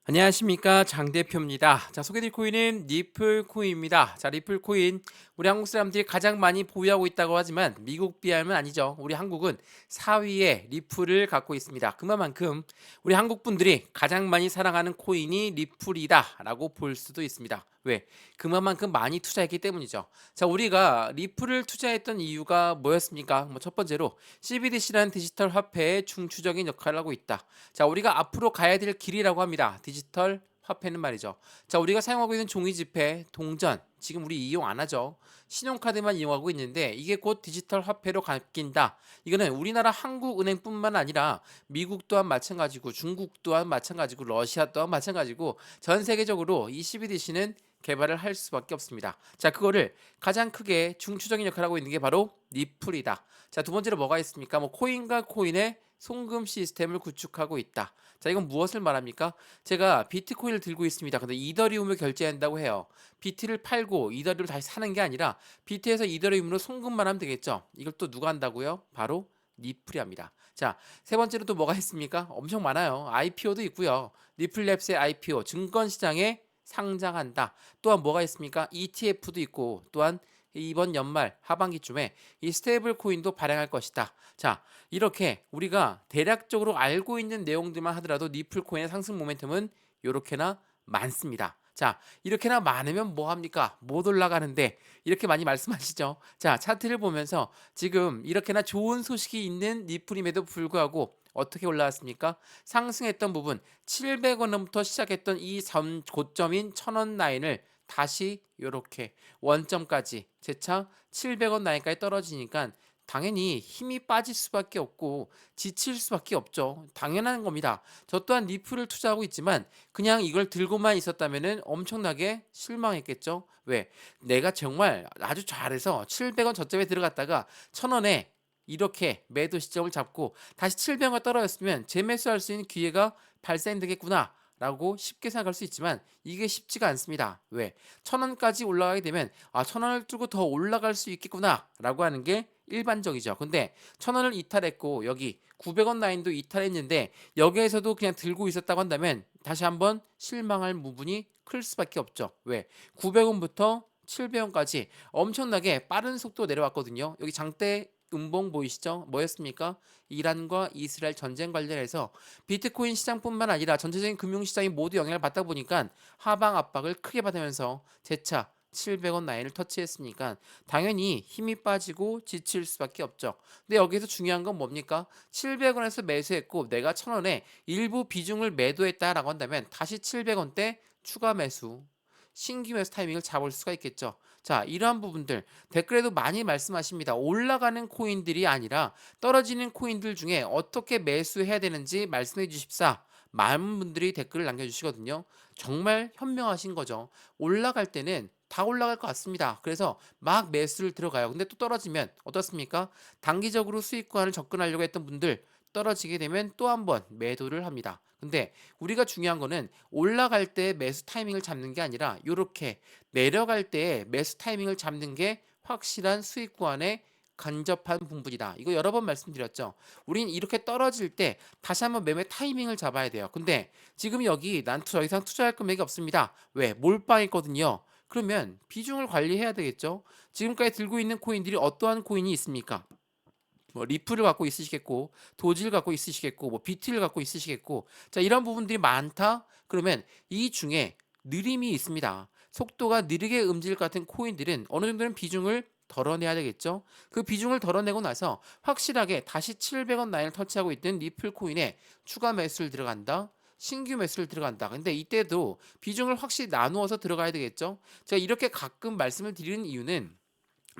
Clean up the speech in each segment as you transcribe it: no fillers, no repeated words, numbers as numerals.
안녕하십니까, 장 대표입니다. 자, 소개드릴 코인은 리플 코인입니다. 자, 리플 코인, 우리 한국 사람들이 가장 많이 보유하고 있다고 하지만 미국 비하면 아니죠. 우리 한국은 4위에 리플을 갖고 있습니다. 그만큼 우리 한국 분들이 가장 많이 사랑하는 코인이 리플이다라고 볼 수도 있습니다. 왜? 그만큼 많이 투자했기 때문이죠. 자, 우리가 리플을 투자했던 이유가 뭐였습니까? 첫 번째로 CBDC라는 디지털 화폐의 중추적인 역할을 하고 있다. 자, 우리가 앞으로 가야 될 길이라고 합니다. 디지털 화폐는 말이죠. 자, 우리가 사용하고 있는 종이 지폐, 동전, 지금 우리 이용 안 하죠. 신용카드만 이용하고 있는데 이게 곧 디지털 화폐로 바뀐다. 이거는 우리나라 한국은행뿐만 아니라 미국 또한 마찬가지고, 중국 또한 마찬가지고, 러시아 또한 마찬가지고, 전 세계적으로 이 CBDC는 개발을 할 수밖에 없습니다. 자, 그거를 가장 크게 중추적인 역할을 하고 있는 게 바로 리플이다. 자, 두 번째로 뭐가 있습니까? 코인과 코인의 송금 시스템을 구축하고 있다. 자, 이건 무엇을 말합니까? 제가 비트코인을 들고 있습니다. 근데 이더리움을 결제한다고 해요. 비트를 팔고 이더리움을 다시 사는 게 아니라 비트에서 이더리움으로 송금만 하면 되겠죠. 이걸 또 누가 한다고요? 바로 리플이 합니다. 자, 세 번째로 또 뭐가 있습니까? 엄청 많아요. IPO도 있고요. 리플랩스의 IPO, 증권시장에 상장한다. 또한 뭐가 있습니까? ETF도 있고, 또한 이번 연말 하반기쯤에 이 스테이블 코인도 발행할 것이다. 자, 이렇게 우리가 대략적으로 알고 있는 내용들만 하더라도 리플 코인의 상승 모멘텀은 이렇게나 많습니다. 자, 이렇게나 많으면 뭐 합니까? 못 올라가는데, 이렇게 많이 말씀하시죠. 자, 차트를 보면서 지금 이렇게나 좋은 소식이 있는 리플임에도 불구하고 어떻게 올라왔습니까? 상승했던 부분 700원부터 시작했던 이 고점인 1000원 라인을 다시 이렇게 원점까지 재차 700원 라인까지 떨어지니까 당연히 힘이 빠질 수밖에 없고 지칠 수밖에 없죠. 당연한 겁니다. 저 또한 리플을 투자하고 있지만 그냥 이걸 들고만 있었다면 엄청나게 실망했겠죠. 왜? 내가 정말 아주 잘해서 700원 저점에 들어갔다가 1000원에 이렇게 매도 시점을 잡고 다시 700원 떨어졌으면 재매수할 수 있는 기회가 발생되겠구나 라고 쉽게 생각할 수 있지만 이게 쉽지가 않습니다. 왜? 1000원까지 올라가게 되면 1000원을 뚫고 더 올라갈 수 있겠구나 라고 하는 게 일반적이죠. 근데 1000원을 이탈했고 여기 900원 라인도 이탈했는데 여기에서도 그냥 들고 있었다고 한다면 다시 한번 실망할 부분이 클 수밖에 없죠. 왜? 900원부터 700원까지 엄청나게 빠른 속도로 내려왔거든요. 여기 장대 음봉 보이시죠? 뭐였습니까? 이란과 이스라엘 전쟁 관련해서 비트코인 시장뿐만 아니라 전체적인 금융시장이 모두 영향을 받다 보니까 하방 압박을 크게 받으면서 재차 700원 라인을 터치했으니까 당연히 힘이 빠지고 지칠 수밖에 없죠. 근데 여기서 중요한 건 뭡니까? 700원에서 매수했고 내가 1000원에 일부 비중을 매도했다라고 한다면 다시 700원대 추가 매수, 신규 매수 타이밍을 잡을 수가 있겠죠. 자, 이러한 부분들 댓글에도 많이 말씀하십니다. 올라가는 코인들이 아니라 떨어지는 코인들 중에 어떻게 매수해야 되는지 말씀해 주십사. 많은 분들이 댓글을 남겨주시거든요. 정말 현명하신 거죠. 올라갈 때는 다 올라갈 것 같습니다. 그래서 막 매수를 들어가요. 근데 또 떨어지면 어떻습니까? 단기적으로 수익권을 접근하려고 했던 분들 떨어지게 되면 또 한 번 매도를 합니다. 근데 우리가 중요한 거는 올라갈 때 매수 타이밍을 잡는 게 아니라 이렇게 내려갈 때 매수 타이밍을 잡는 게 확실한 수익 구간에 간접한 부분이다. 이거 여러 번 말씀드렸죠. 우린 이렇게 떨어질 때 다시 한번 매매 타이밍을 잡아야 돼요. 근데 지금 여기 난 더 이상 투자할 금액이 없습니다. 왜? 몰빵했거든요. 그러면 비중을 관리해야 되겠죠. 지금까지 들고 있는 코인들이 어떠한 코인이 있습니까? 리플을 갖고 있으시겠고, 도지를 갖고 있으시겠고, 비트를 갖고 있으시겠고, 자, 이런 부분들이 많다. 그러면 이 중에 느림이 있습니다. 속도가 느리게 움직일 것 같은 코인들은 어느 정도는 비중을 덜어내야 되겠죠. 그 비중을 덜어내고 나서 확실하게 다시 700원 라인을 터치하고 있던 리플 코인에 추가 매수를 들어간다. 신규 매수를 들어간다. 근데 이때도 비중을 확실히 나누어서 들어가야 되겠죠. 제가 이렇게 가끔 말씀을 드리는 이유는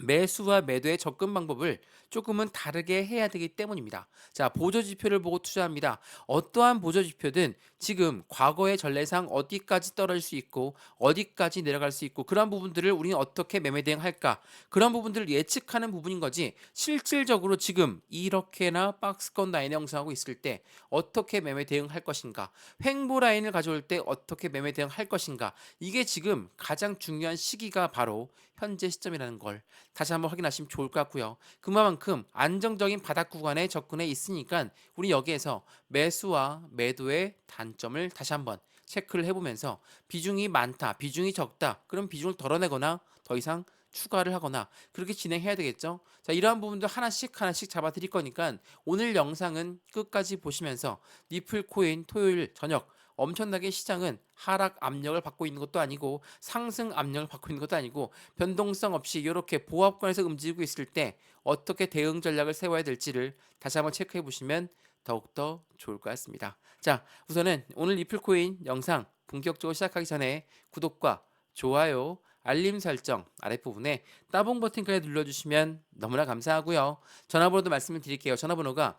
매수와 매도의 접근 방법을 조금은 다르게 해야 되기 때문입니다. 자, 보조 지표를 보고 투자합니다. 어떠한 보조 지표든 지금 과거의 전례상 어디까지 떨어질 수 있고 어디까지 내려갈 수 있고 그런 부분들을 우리는 어떻게 매매 대응할까? 그런 부분들을 예측하는 부분인 거지. 실질적으로 지금 이렇게나 박스권 라인에 형성하고 있을 때 어떻게 매매 대응할 것인가? 횡보 라인을 가져올 때 어떻게 매매 대응할 것인가? 이게 지금 가장 중요한 시기가 바로 현재 시점이라는 걸 다시 한번 확인하시면 좋을 것 같고요. 그만큼 안정적인 바닥 구간에 접근해 있으니까 우리 여기에서 매수와 매도의 단점을 다시 한번 체크를 해보면서 비중이 많다, 비중이 적다, 그럼 비중을 덜어내거나 더 이상 추가를 하거나 그렇게 진행해야 되겠죠. 자, 이러한 부분도 하나씩 잡아 드릴 거니까 오늘 영상은 끝까지 보시면서 니플 코인 토요일 저녁 엄청나게 시장은 하락 압력을 받고 있는 것도 아니고 상승 압력을 받고 있는 것도 아니고 변동성 없이 이렇게 보합권에서 움직이고 있을 때 어떻게 대응 전략을 세워야 될지를 다시 한번 체크해 보시면 더욱더 좋을 것 같습니다. 자, 우선은 오늘 리플코인 영상 본격적으로 시작하기 전에 구독과 좋아요, 알림 설정 아랫부분에 따봉 버튼까지 눌러주시면 너무나 감사하고요. 전화번호도 말씀을 드릴게요. 전화번호가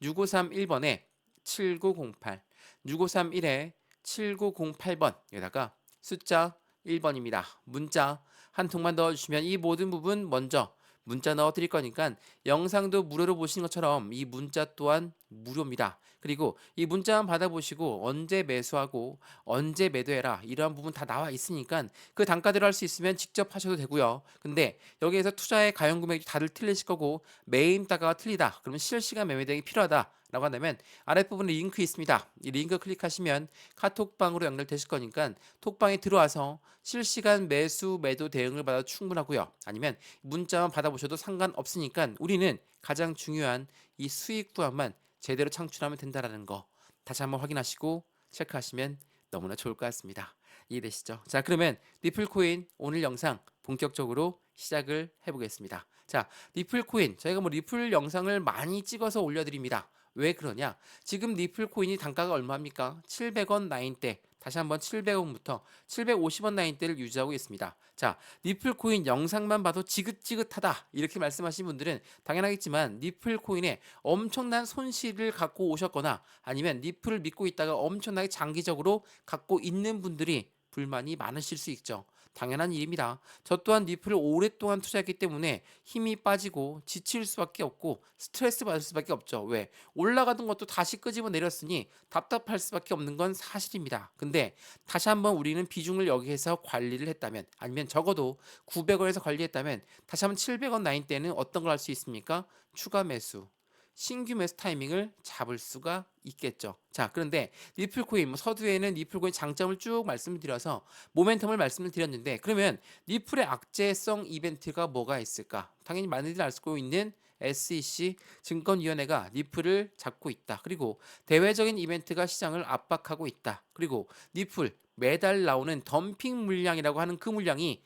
010-6531번에 7908 6531에 7908번 여기다가 숫자 1번입니다. 문자 한 통만 넣어주시면 이 모든 부분 먼저 문자 넣어 드릴 거니까 영상도 무료로 보시는 것처럼 이 문자 또한 무료입니다. 그리고 이 문자만 받아보시고 언제 매수하고 언제 매도해라 이러한 부분 다 나와 있으니까 그 단가대로 할 수 있으면 직접 하셔도 되고요. 근데 여기에서 투자의 가용 금액이 다들 틀리실 거고 매입 단가가 틀리다. 그러면 실시간 매매 대행이 필요하다. 라고 한다면 아랫부분에 링크 있습니다. 이 링크 클릭하시면 카톡방으로 연결되실 거니까 톡방에 들어와서 실시간 매수 매도 대응을 받아도 충분하고요. 아니면 문자만 받아보셔도 상관없으니까 우리는 가장 중요한 이 수익 구간만 제대로 창출하면 된다라는 거 다시 한번 확인하시고 체크하시면 너무나 좋을 것 같습니다. 이해되시죠? 자, 그러면 리플코인 오늘 영상 본격적으로 시작을 해보겠습니다. 자, 리플코인 저희가 뭐 리플 영상을 많이 찍어서 올려드립니다. 왜 그러냐? 지금 리플 코인이 단가가 얼마입니까? 700원 라인대. 다시 한번 700원부터 750원 라인대를 유지하고 있습니다. 자, 리플 코인 영상만 봐도 지긋지긋하다. 이렇게 말씀하신 분들은 당연하겠지만 리플 코인에 엄청난 손실을 갖고 오셨거나 아니면 리플을 믿고 있다가 엄청나게 장기적으로 갖고 있는 분들이 불만이 많으실 수 있죠. 당연한 일입니다. 저 또한 리플을 오랫동안 투자했기 때문에 힘이 빠지고 지칠 수밖에 없고 스트레스 받을 수밖에 없죠. 왜? 올라가던 것도 다시 끄집어 내렸으니 답답할 수밖에 없는 건 사실입니다. 근데 다시 한번 우리는 비중을 여기에서 관리를 했다면 아니면 적어도 900원에서 관리했다면 다시 한번 700원 라인 때는 어떤 걸 할 수 있습니까? 추가 매수. 신규 매수 타이밍을 잡을 수가 있겠죠. 자, 그런데 리플코인 서두에는 리플코인 장점을 쭉 말씀드려서 모멘텀을 말씀을 드렸는데 그러면 리플의 악재성 이벤트가 뭐가 있을까? 당연히 많이들 알고 있는 SEC 증권위원회가 리플을 잡고 있다. 그리고 대외적인 이벤트가 시장을 압박하고 있다. 그리고 리플 매달 나오는 덤핑 물량이라고 하는 그 물량이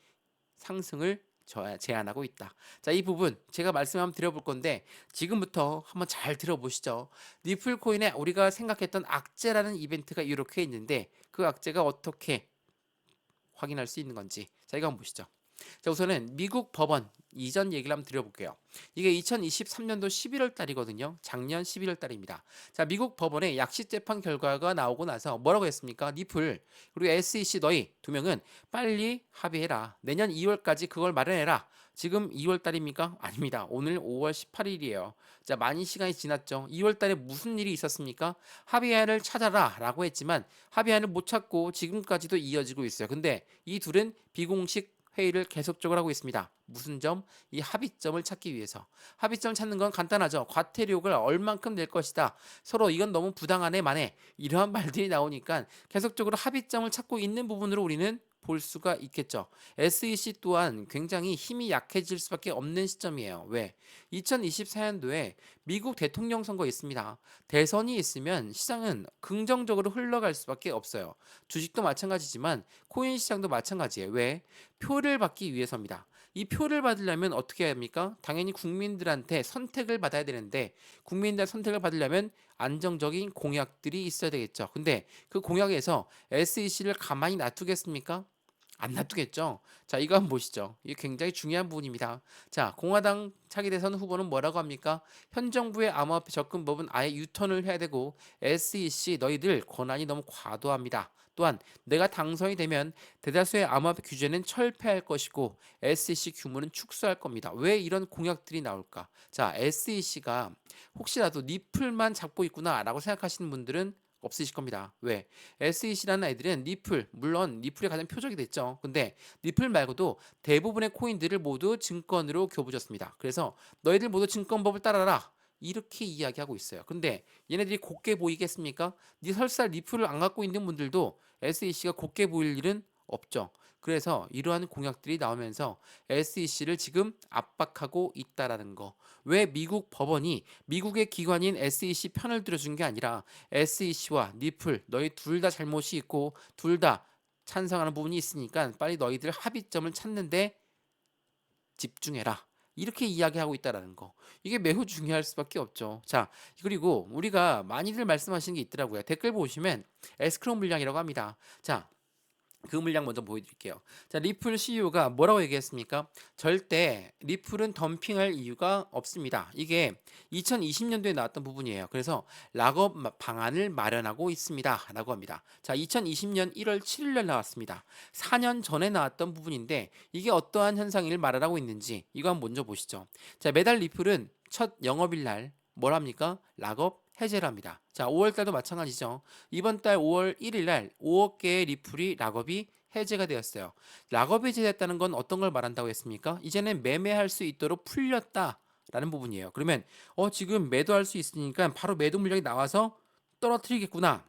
상승을 제한하고 있다. 자, 이 부분 제가 말씀 한번 드려볼 건데 지금부터 한번 잘 들어보시죠. 리플 코인에 우리가 생각했던 악재라는 이벤트가 이렇게 있는데 그 악재가 어떻게 확인할 수 있는 건지 자, 이거 한번 보시죠. 자, 우선은 미국 법원 이전 얘기를 한번 드려볼게요. 이게 2023년도 11월 달이거든요. 작년 11월 달입니다. 자, 미국 법원의 약식 재판 결과가 나오고 나서 뭐라고 했습니까? 리플 그리고 SEC 너희 두 명은 빨리 합의해라. 내년 2월까지 그걸 마련해라. 지금 2월 달입니까? 아닙니다. 오늘 5월 18일이에요. 자, 많이 시간이 지났죠. 2월 달에 무슨 일이 있었습니까? 합의안을 찾아라 라고 했지만 합의안을 못 찾고 지금까지도 이어지고 있어요. 근데 이 둘은 비공식 회의를 계속적으로 하고 있습니다. 무슨 점? 이 합의점을 찾기 위해서. 합의점을 찾는 건 간단하죠. 과태료를 얼만큼 낼 것이다. 서로 이건 너무 부당하네 만에 이러한 말들이 나오니까 계속적으로 합의점을 찾고 있는 부분으로 우리는 볼 수가 있겠죠. SEC 또한 굉장히 힘이 약해질 수밖에 없는 시점이에요. 왜? 2024년도에 미국 대통령 선거 있습니다. 대선이 있으면 시장은 긍정적으로 흘러갈 수밖에 없어요. 주식도 마찬가지지만 코인 시장도 마찬가지예요. 왜? 표를 받기 위해서입니다. 이 표를 받으려면 어떻게 해야 합니까? 당연히 국민들한테 선택을 받아야 되는데 국민들 선택을 받으려면 안정적인 공약들이 있어야 되겠죠. 근데 그 공약에서 SEC를 가만히 놔두겠습니까? 안 놔두겠죠. 자, 이거 한번 보시죠. 이게 굉장히 중요한 부분입니다. 자, 공화당 차기 대선 후보는 뭐라고 합니까? 현 정부의 암호화폐 접근법은 아예 유턴을 해야 되고 SEC 너희들 권한이 너무 과도합니다. 또한 내가 당선이 되면 대다수의 암호화폐 규제는 철폐할 것이고 SEC 규모는 축소할 겁니다. 왜 이런 공약들이 나올까? 자, SEC가 혹시라도 니플만 잡고 있구나라고 생각하시는 분들은 없으실 겁니다. 왜? SEC라는 아이들은 리플, 물론 리플이 가장 표적이 됐죠. 근데 리플 말고도 대부분의 코인들을 모두 증권으로 교부졌습니다. 그래서 너희들 모두 증권법을 따라라. 이렇게 이야기하고 있어요. 근데 얘네들이 곱게 보이겠습니까? 니 설사 리플을 안 갖고 있는 분들도 SEC가 곱게 보일 일은 없죠. 그래서 이러한 공약들이 나오면서 SEC를 지금 압박하고 있다라는 거. 왜 미국 법원이 미국의 기관인 SEC 편을 들어준 게 아니라 SEC와 리플 너희 둘 다 잘못이 있고 둘 다 찬성하는 부분이 있으니까 빨리 너희들 합의점을 찾는데 집중해라. 이렇게 이야기하고 있다라는 거. 이게 매우 중요할 수밖에 없죠. 자, 그리고 우리가 많이들 말씀하시는 게 있더라고요. 댓글 보시면 에스크로 물량이라고 합니다. 자, 그 물량 먼저 보여드릴게요. 자, 리플 CEO가 뭐라고 얘기했습니까? 절대 리플은 덤핑할 이유가 없습니다. 이게 2020년도에 나왔던 부분이에요. 그래서 락업 방안을 마련하고 있습니다. 라고 합니다. 자, 2020년 1월 7일 날 나왔습니다. 4년 전에 나왔던 부분인데 이게 어떠한 현상을 말하고 있는지 이거 한번 먼저 보시죠. 자, 매달 리플은 첫 영업일 날 뭐랍니까? 락업 해제를 합니다. 자, 5월달도 마찬가지죠. 이번 달 5월 1일 날 5억 개의 리플이 락업이 해제가 되었어요. 락업이 해제됐다는 건 어떤 걸 말한다고 했습니까? 이제는 매매할 수 있도록 풀렸다라는 부분이에요. 그러면 지금 매도할 수 있으니까 바로 매도 물량이 나와서 떨어뜨리겠구나.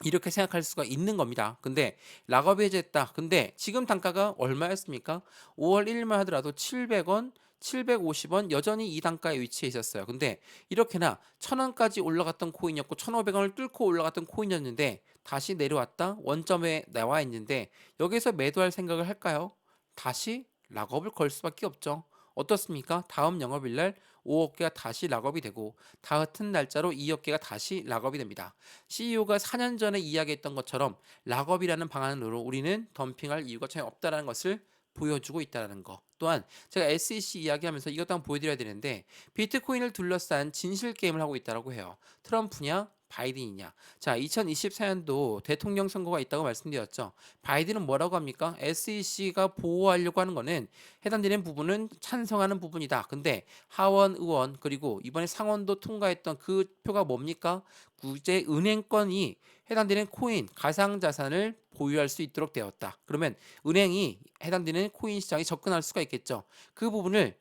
이렇게 생각할 수가 있는 겁니다. 근데 락업이 해제했다. 근데 지금 단가가 얼마였습니까? 5월 1일만 하더라도 700원, 750원 여전히 이 단가에 위치해 있었어요. 근데 이렇게나 1000원까지 올라갔던 코인이었고 1500원을 뚫고 올라갔던 코인이었는데 다시 내려왔다. 원점에 나와 있는데 여기서 매도할 생각을 할까요? 다시 락업을 걸 수밖에 없죠. 어떻습니까? 다음 영업일 날 5억 개가 다시 락업이 되고 같은 날짜로 2억 개가 다시 락업이 됩니다. CEO가 4년 전에 이야기했던 것처럼 락업이라는 방안으로 우리는 덤핑할 이유가 전혀 없다는 것을 보여주고 있다는 거. 또한 제가 SEC 이야기하면서 이것도 한번 보여드려야 되는데 비트코인을 둘러싼 진실 게임을 하고 있다고 해요. 트럼프냐 바이든이냐. 자, 2024년도 대통령 선거가 있다고 말씀드렸죠. 바이든은 뭐라고 합니까? SEC가 보호하려고 하는 거는 해당되는 부분은 찬성하는 부분이다. 근데 하원 의원 그리고 이번에 상원도 통과했던 그 표가 뭡니까? 국제 은행권이 해당되는 코인 가상자산을 보유할 수 있도록 되었다. 그러면 은행이 해당되는 코인 시장에 접근할 수가 있겠죠. 그 부분을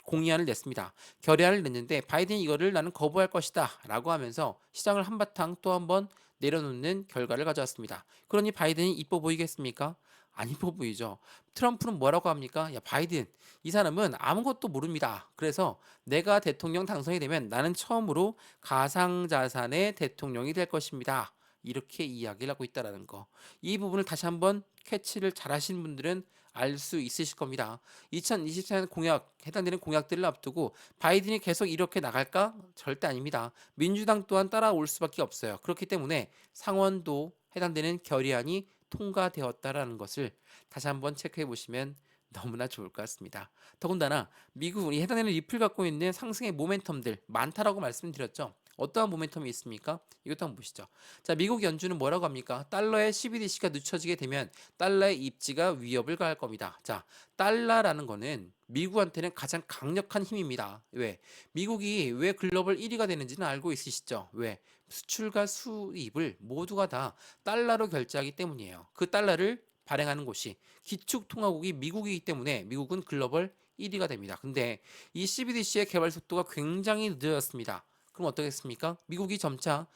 공의안을 냈습니다. 결의안을 냈는데 바이든이 이거를 나는 거부할 것이다 라고 하면서 시장을 한바탕 또 한번 내려놓는 결과를 가져왔습니다. 그러니 바이든이 이뻐 보이겠습니까? 안 이뻐 보이죠. 트럼프는 뭐라고 합니까? 야, 바이든 이 사람은 아무것도 모릅니다. 그래서 내가 대통령 당선이 되면 나는 처음으로 가상자산의 대통령이 될 것입니다. 이렇게 이야기를 하고 있다는 거. 이 부분을 다시 한번 캐치를 잘 하시는 분들은 알 수 있으실 겁니다. 2024년 공약, 해당되는 공약들을 앞두고 바이든이 계속 이렇게 나갈까? 절대 아닙니다. 민주당 또한 따라올 수밖에 없어요. 그렇기 때문에 상원도 해당되는 결의안이 통과되었다라는 것을 다시 한번 체크해 보시면 너무나 좋을 것 같습니다. 더군다나 미국이 해당되는 리플 갖고 있는 상승의 모멘텀들 많다라고 말씀드렸죠. 어떠한 모멘텀이 있습니까? 이것도 한번 보시죠. 자, 미국 연준은 뭐라고 합니까? 달러의 CBDC가 늦춰지게 되면 달러의 입지가 위협을 가할 겁니다. 자, 달러라는 거는 미국한테는 가장 강력한 힘입니다. 왜? 미국이 왜 글로벌 1위가 되는지는 알고 있으시죠? 왜? 수출과 수입을 모두가 다 달러로 결제하기 때문이에요. 그 달러를 발행하는 곳이 기축통화국이 미국이기 때문에 미국은 글로벌 1위가 됩니다. 근데 이 CBDC의 개발 속도가 굉장히 늦어졌습니다. 그럼 어떻겠습니까? 미국이 점차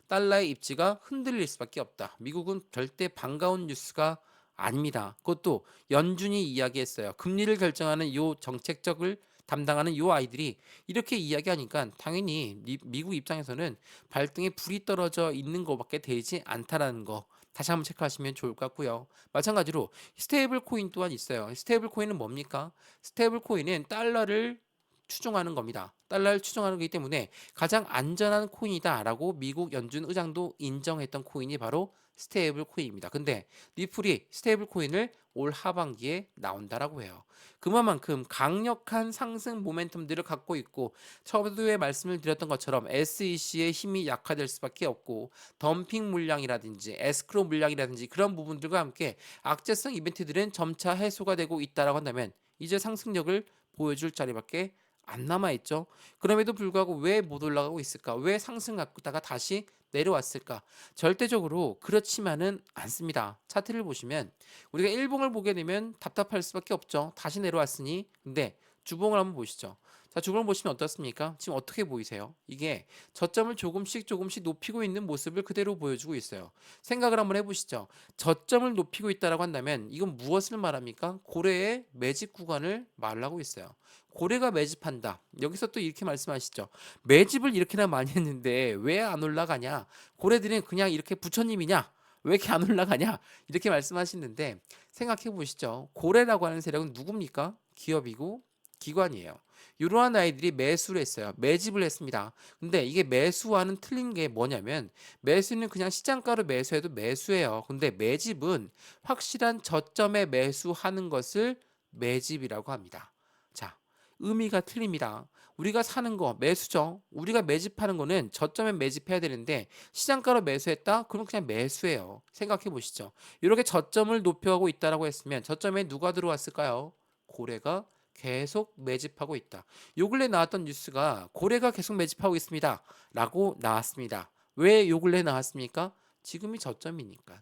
달러의 입지가 흔들릴 수밖에 없다. 미국은 절대 반가운 뉴스가 아닙니다. 그것도 연준이 이야기했어요. 금리를 결정하는 요 정책적을 담당하는 요 아이들이 이렇게 이야기하니까 당연히 미국 입장에서는 발등에 불이 떨어져 있는 것밖에 되지 않다라는 거 다시 한번 체크하시면 좋을 것 같고요. 마찬가지로 스테이블 코인 또한 있어요. 스테이블 코인은 뭡니까? 스테이블 코인은 달러를 추종하는 겁니다. 달러를 추종하는 거기 때문에 가장 안전한 코인이다라고 미국 연준 의장도 인정했던 코인이 바로 스테이블 코인입니다. 근데 리플이 스테이블 코인을 올 하반기에 나온다라고 해요. 그만큼 강력한 상승 모멘텀들을 갖고 있고 처음에 말씀을 드렸던 것처럼 SEC의 힘이 약화될 수밖에 없고 덤핑 물량이라든지 에스크로 물량이라든지 그런 부분들과 함께 악재성 이벤트들은 점차 해소가 되고 있다라고 한다면 이제 상승력을 보여줄 자리밖에 안 남아있죠. 그럼에도 불구하고 왜 못 올라가고 있을까? 왜 상승하다가 다시 내려왔을까? 절대적으로 그렇지만은 않습니다. 차트를 보시면 우리가 일봉을 보게 되면 답답할 수밖에 없죠. 다시 내려왔으니. 근데 주봉을 한번 보시죠. 자, 주봉을 보시면 어떻습니까? 지금 어떻게 보이세요? 이게 저점을 조금씩 조금씩 높이고 있는 모습을 그대로 보여주고 있어요. 생각을 한번 해보시죠. 저점을 높이고 있다라고 한다면 이건 무엇을 말합니까? 고래의 매집 구간을 말하고 있어요. 고래가 매집한다. 여기서 또 이렇게 말씀하시죠. 매집을 이렇게나 많이 했는데 왜 안 올라가냐? 고래들은 그냥 이렇게 부처님이냐? 왜 이렇게 안 올라가냐? 이렇게 말씀하시는데 생각해 보시죠. 고래라고 하는 세력은 누굽니까? 기업이고 기관이에요. 이러한 아이들이 매수를 했어요. 매집을 했습니다. 근데 이게 매수와는 틀린 게 뭐냐면 매수는 그냥 시장가로 매수해도 매수예요. 근데 매집은 확실한 저점에 매수하는 것을 매집이라고 합니다. 자, 의미가 틀립니다. 우리가 사는 거 매수죠. 우리가 매집하는 거는 저점에 매집해야 되는데 시장가로 매수했다? 그럼 그냥 매수예요. 생각해 보시죠. 이렇게 저점을 높여가고 있다라고 했으면 저점에 누가 들어왔을까요? 고래가 계속 매집하고 있다. 요 근래 나왔던 뉴스가 고래가 계속 매집하고 있습니다. 라고 나왔습니다. 왜 요 근래 나왔습니까? 지금이 저점이니까.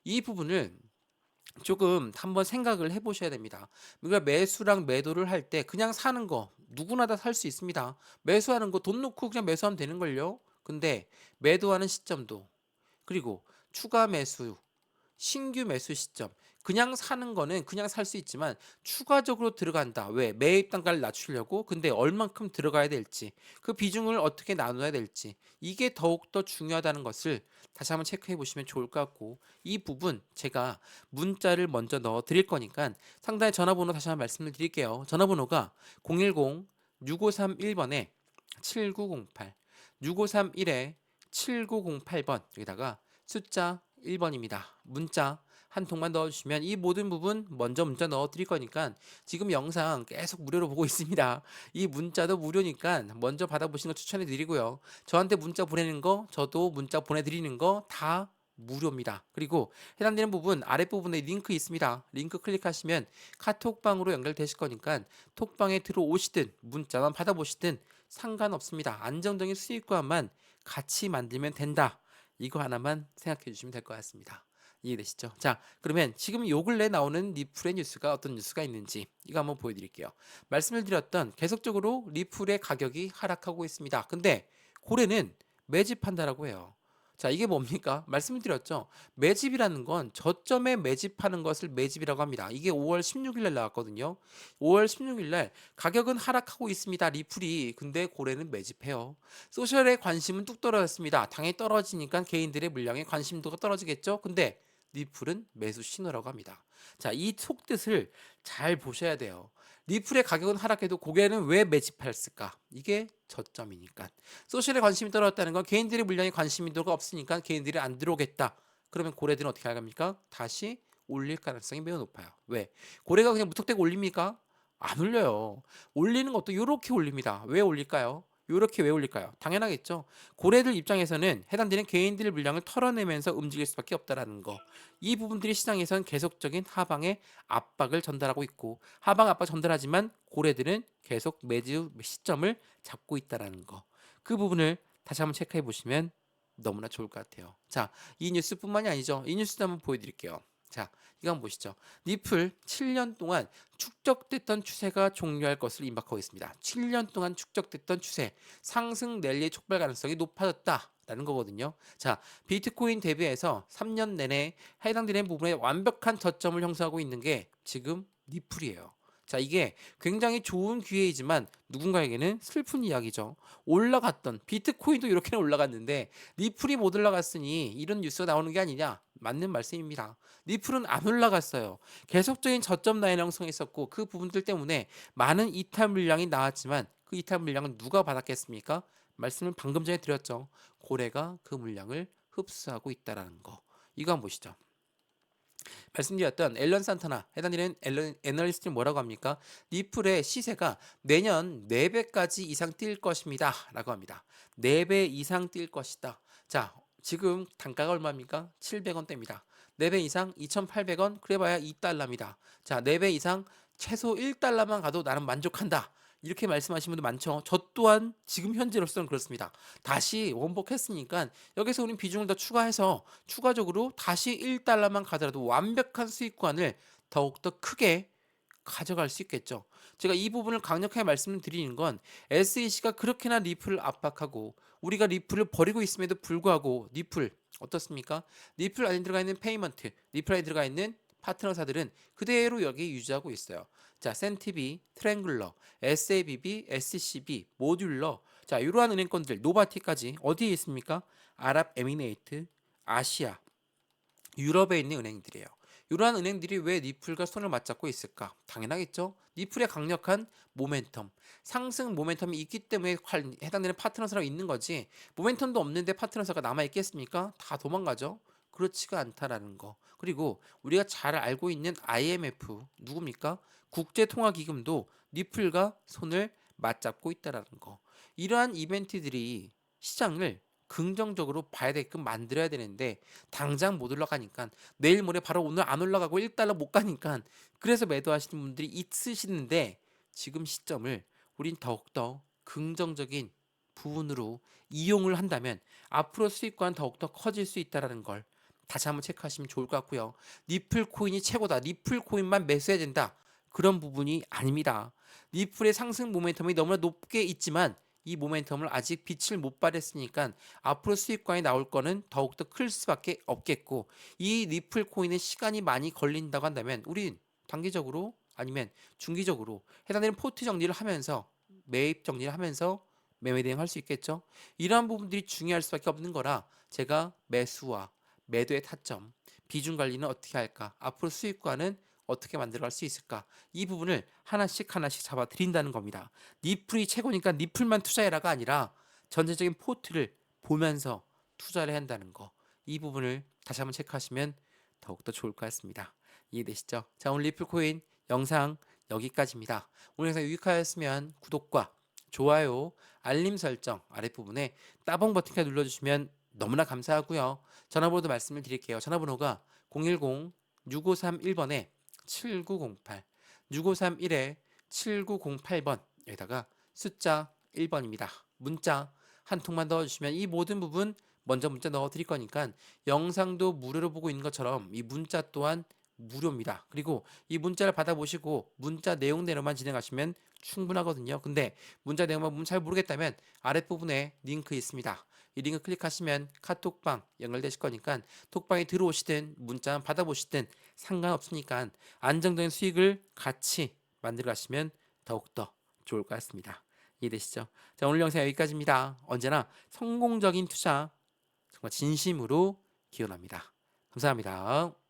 이 부분을 조금 한번 생각을 해보셔야 됩니다. 우리가 매수랑 매도를 할 때 그냥 사는 거 누구나 다 살 수 있습니다. 매수하는 거 돈 놓고 그냥 매수하면 되는 걸요. 근데 매도하는 시점도 그리고 추가 매수 신규 매수 시점. 그냥 사는 거는 그냥 살 수 있지만 추가적으로 들어간다. 왜? 매입 단가를 낮추려고. 근데 얼만큼 들어가야 될지, 그 비중을 어떻게 나눠야 될지, 이게 더욱더 중요하다는 것을 다시 한번 체크해 보시면 좋을 것 같고, 이 부분 제가 문자를 먼저 넣어 드릴 거니까 상단에 전화번호 다시 한번 말씀을 드릴게요. 전화번호가 010-6531번에 7908, 6531에 7908번, 여기다가 숫자 1번입니다. 문자 한 통만 넣어주시면 이 모든 부분 먼저 문자 넣어드릴 거니까 지금 영상 계속 무료로 보고 있습니다. 이 문자도 무료니까 먼저 받아보시는 거 추천해 드리고요. 저한테 문자 보내는 거, 저도 문자 보내드리는 거 다 무료입니다. 그리고 해당되는 부분 아랫부분에 링크 있습니다. 링크 클릭하시면 카톡방으로 연결되실 거니까 톡방에 들어오시든 문자만 받아보시든 상관없습니다. 안정적인 수익과만 같이 만들면 된다. 이거 하나만 생각해 주시면 될 것 같습니다. 이해되시죠? 자, 그러면 지금 요 근래 나오는 리플의 뉴스가 어떤 뉴스가 있는지 이거 한번 보여드릴게요. 말씀을 드렸던 계속적으로 리플의 가격이 하락하고 있습니다. 근데 고래는 매집한다라고 해요. 자, 이게 뭡니까? 말씀을 드렸죠. 매집이라는 건 저점에 매집하는 것을 매집이라고 합니다. 이게 5월 16일 날 나왔거든요. 5월 16일 날 가격은 하락하고 있습니다. 리플이. 근데 고래는 매집해요. 소셜에 관심은 뚝 떨어졌습니다. 당연히 떨어지니까 개인들의 물량에 관심도가 떨어지겠죠. 근데 리플은 매수 신호라고 합니다. 자, 이 속뜻을 잘 보셔야 돼요. 리플의 가격은 하락해도 고개는 왜 매집했을까? 이게 저점이니까. 소셜에 관심이 떨어졌다는 건 개인들의 물량에 관심도가 없으니까 개인들이 안 들어오겠다. 그러면 고래들은 어떻게 할겁니까? 다시 올릴 가능성이 매우 높아요. 왜? 고래가 그냥 무턱대고 올립니까? 안 올려요. 올리는 것도 이렇게 올립니다. 왜 올릴까요? 이렇게 왜 올릴까요? 당연하겠죠. 고래들 입장에서는 해당되는 개인들의 물량을 털어내면서 움직일 수밖에 없다라는 거. 이 부분들이 시장에선 계속적인 하방의 압박을 전달하고 있고 하방 압박 전달하지만 고래들은 계속 매주 시점을 잡고 있다라는 거. 그 부분을 다시 한번 체크해 보시면 너무나 좋을 것 같아요. 자, 이 뉴스뿐만이 아니죠. 이 뉴스도 한번 보여드릴게요. 자, 이거 한번 보시죠. 리플 7년 동안 축적됐던 추세가 종료할 것을 임박하고 있습니다. 7년 동안 축적됐던 추세, 상승 랠리의 촉발 가능성이 높아졌다라는 거거든요. 자, 비트코인 대비해서 3년 내내 해당되는 부분에 완벽한 저점을 형성하고 있는 게 지금 리플이에요. 자, 이게 굉장히 좋은 기회이지만 누군가에게는 슬픈 이야기죠. 올라갔던 비트코인도 이렇게는 올라갔는데 리플이 못 올라갔으니 이런 뉴스가 나오는 게 아니냐? 맞는 말씀입니다. 리플은 안 올라갔어요. 계속적인 저점 라인 형성했었고 그 부분들 때문에 많은 이탈 물량이 나왔지만 그 이탈 물량은 누가 받았겠습니까? 말씀을 방금 전에 드렸죠. 고래가 그 물량을 흡수하고 있다라는 거. 이거 한번 보시죠. 말씀드렸던 앨런 산타나 해당되는 애널리스트는 뭐라고 합니까? 리플의 시세가 내년 4배까지 이상 뛸 것입니다. 라고 합니다. 4배 이상 뛸 것이다. 자, 지금 단가가 얼마입니까? 700원대입니다. 4배 이상 2,800원 그래봐야 2달러입니다. 자, 4배 이상 최소 1달러만 가도 나는 만족한다. 이렇게 말씀하시는 분들 많죠. 저 또한 지금 현재로서는 그렇습니다. 다시 원복했으니까 여기서 우린 비중을 더 추가해서 추가적으로 다시 1달러만 가더라도 완벽한 수익권을 더욱더 크게 가져갈 수 있겠죠. 제가 이 부분을 강력하게 말씀을 드리는 건 SEC가 그렇게나 리플을 압박하고 우리가 리플을 버리고 있음에도 불구하고 리플 어떻습니까? 리플 안에 들어가 있는 페이먼트, 리플 안에 들어가 있는 파트너사들은 그대로 여기 유지하고 있어요. 자, 센티비, 트랭글러, SABB, SCB, 모듈러, 자, 이러한 은행권들, 노바티까지 어디에 있습니까? 아랍에미레이트, 아시아, 유럽에 있는 은행들이에요. 이러한 은행들이 왜 리플과 손을 맞잡고 있을까? 당연하겠죠. 리플의 강력한 모멘텀, 상승 모멘텀이 있기 때문에 해당되는 파트너사가 있는 거지. 모멘텀도 없는데 파트너사가 남아 있겠습니까? 다 도망가죠. 그렇지가 않다라는 거. 그리고 우리가 잘 알고 있는 IMF 누굽니까? 국제통화기금도 리플과 손을 맞잡고 있다라는 거. 이러한 이벤트들이 시장을 긍정적으로 봐야 되게끔 만들어야 되는데 당장 못 올라가니까 내일 모레 바로 오늘 안 올라가고 1달러 못 가니까 그래서 매도하시는 분들이 있으시는데 지금 시점을 우린 더욱더 긍정적인 부분으로 이용을 한다면 앞으로 수익과는 더욱더 커질 수 있다는 걸 다시 한번 체크하시면 좋을 것 같고요. 리플 코인이 최고다. 리플 코인만 매수해야 된다. 그런 부분이 아닙니다. 리플의 상승 모멘텀이 너무나 높게 있지만 이 모멘텀을 아직 빛을 못 발했으니까 앞으로 수익권이 나올 거는 더욱더 클 수밖에 없겠고 이 리플 코인의 시간이 많이 걸린다고 한다면 우린 단기적으로 아니면 중기적으로 해당되는 포트 정리를 하면서 매입 정리를 하면서 매매 대응할 수 있겠죠. 이러한 부분들이 중요할 수밖에 없는 거라 제가 매수와 매도의 타점, 비중 관리는 어떻게 할까? 앞으로 수익과는 어떻게 만들어갈 수 있을까? 이 부분을 하나씩 하나씩 잡아 드린다는 겁니다. 리플이 최고니까 리플만 투자해라가 아니라 전체적인 포트를 보면서 투자를 해야 한다는 거. 이 부분을 다시 한번 체크하시면 더욱더 좋을 것 같습니다. 이해되시죠? 자, 오늘 리플 코인 영상 여기까지입니다. 오늘 영상 유익하였으면 구독과 좋아요, 알림 설정 아랫부분에 따봉 버튼까지 눌러주시면 너무나 감사하고요. 전화번호도 말씀을 드릴게요. 전화번호가 010-6531번에 7908, 6531에 7908번 여기다가 숫자 1번입니다. 문자 한 통만 넣어주시면 이 모든 부분 먼저 문자 넣어드릴 거니까 영상도 무료로 보고 있는 것처럼 이 문자 또한 무료입니다. 그리고 이 문자를 받아보시고 문자 내용대로만 진행하시면 충분하거든요. 근데 문자 내용만 보면 잘 모르겠다면 아랫부분에 링크 있습니다. 이 링크 클릭하시면 카톡방 연결되실 거니까 톡방에 들어오시든 문자 받아보시든 상관없으니까 안정적인 수익을 같이 만들어 가시면 더욱더 좋을 것 같습니다. 이해되시죠? 자, 오늘 영상 여기까지입니다. 언제나 성공적인 투자 정말 진심으로 기원합니다. 감사합니다.